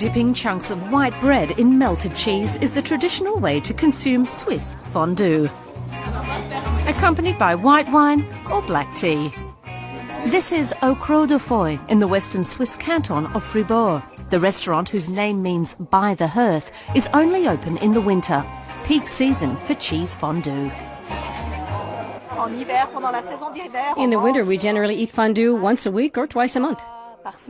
Dipping chunks of white bread in melted cheese is the traditional way to consume Swiss fondue, accompanied by white wine or black tea. This is Au Croix de Foy in the western Swiss canton of Fribourg. The restaurant, whose name means by the hearth, is only open in the winter, peak season for cheese fondue. In the winter, we generally eat fondue once a week or twice a month. It's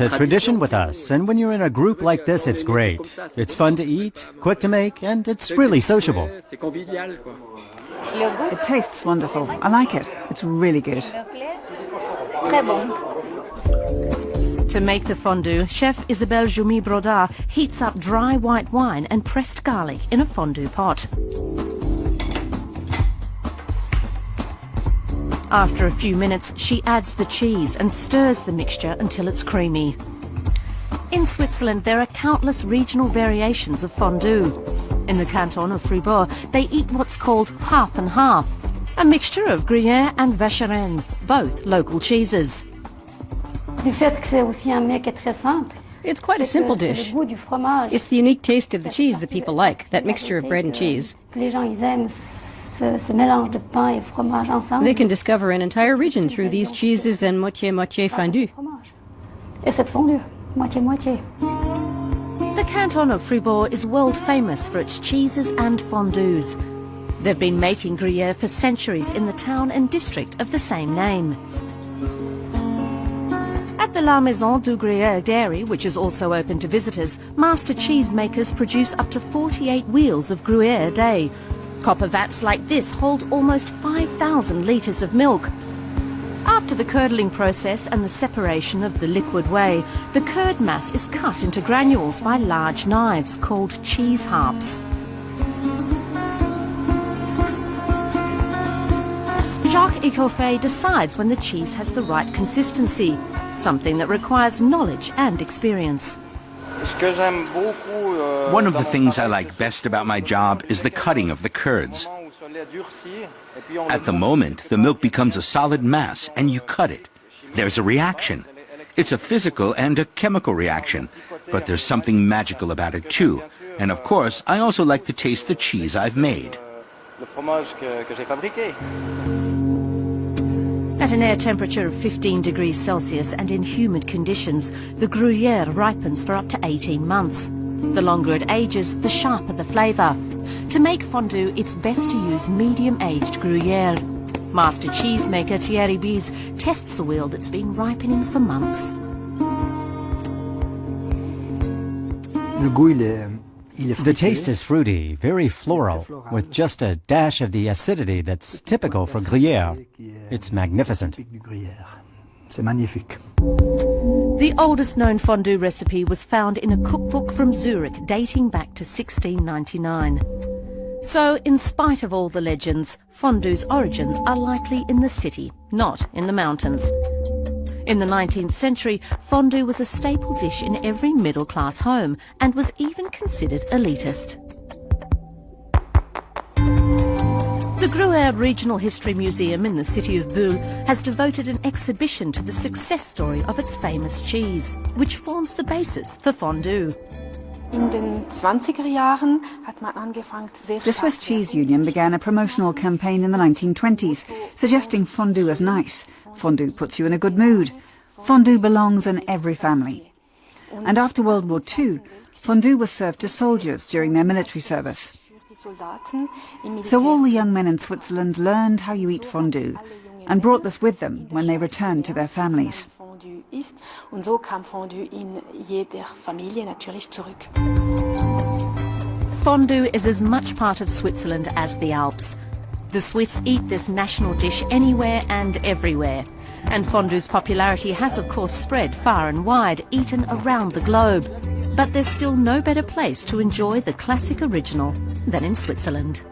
a tradition with us, and when you're in a group like this, it's great. It's fun to eat, quick to make, and it's really sociable. It tastes wonderful. I like it. It's really good. To make the fondue, Chef Isabelle Joumi-Brodard heats up dry white wine and pressed garlic in a fondue pot. After a few minutes, she adds the cheese and stirs the mixture until it's creamy. In Switzerland, there are countless regional variations of fondue. In the canton of Fribourg, they eat what's called half and half, a mixture of Gruyère and Vacherin, both local cheeses. It's quite a simple dish. It's the unique taste of the cheese that people like, that mixture of bread and cheese. They can discover an entire region through these cheeses and moitié-moitié fondue. The canton of Fribourg is world famous for its cheeses and fondues. They've been making Gruyère for centuries in the town and district of the same name. At the La Maison du Gruyère dairy, which is also open to visitors, master cheesemakers produce up to 48 wheels of Gruyère a day. Copper vats like this hold almost 5,000 litres of milk. After the curdling process and the separation of the liquid whey, the curd mass is cut into granules by large knives called cheese harps. Jacques Ecoffe decides when the cheese has the right consistency, something that requires knowledge and experience. One of the things I like best about my job is the cutting of the curds. At the moment, the milk becomes a solid mass and you cut it. There's a reaction. It's a physical and a chemical reaction, but there's something magical about it too. And of course, I also like to taste the cheese I've made. At an air temperature of 15 degrees Celsius and in humid conditions, the Gruyère ripens for up to 18 months. The longer it ages, the sharper the flavour. To make fondue, it's best to use medium-aged Gruyère. Master cheesemaker Thierry Bies tests a wheel that's been ripening for months. The taste is fruity, very floral, with just a dash of the acidity that's typical for Gruyère. It's magnificent. The oldest known fondue recipe was found in a cookbook from Zurich dating back to 1699. So, in spite of all the legends, fondue's origins are likely in the city, not in the mountains. In the 19th century, fondue was a staple dish in every middle-class home and was even considered elitist. The Gruyère Regional History Museum in the city of Bulle has devoted an exhibition to the success story of its famous cheese, which forms the basis for fondue. The Swiss Cheese Union began a promotional campaign in the 1920s, suggesting fondue as nice. Fondue puts you in a good mood. Fondue belongs in every family. And after World War II, fondue was served to soldiers during their military service. So all the young men in Switzerland learned how you eat fondue and brought this with them when they returned to their families. Fondue is as much part of Switzerland as the Alps. The Swiss eat this national dish anywhere and everywhere. And fondue's popularity has of course spread far and wide, eaten around the globe. But there's still no better place to enjoy the classic original than in Switzerland.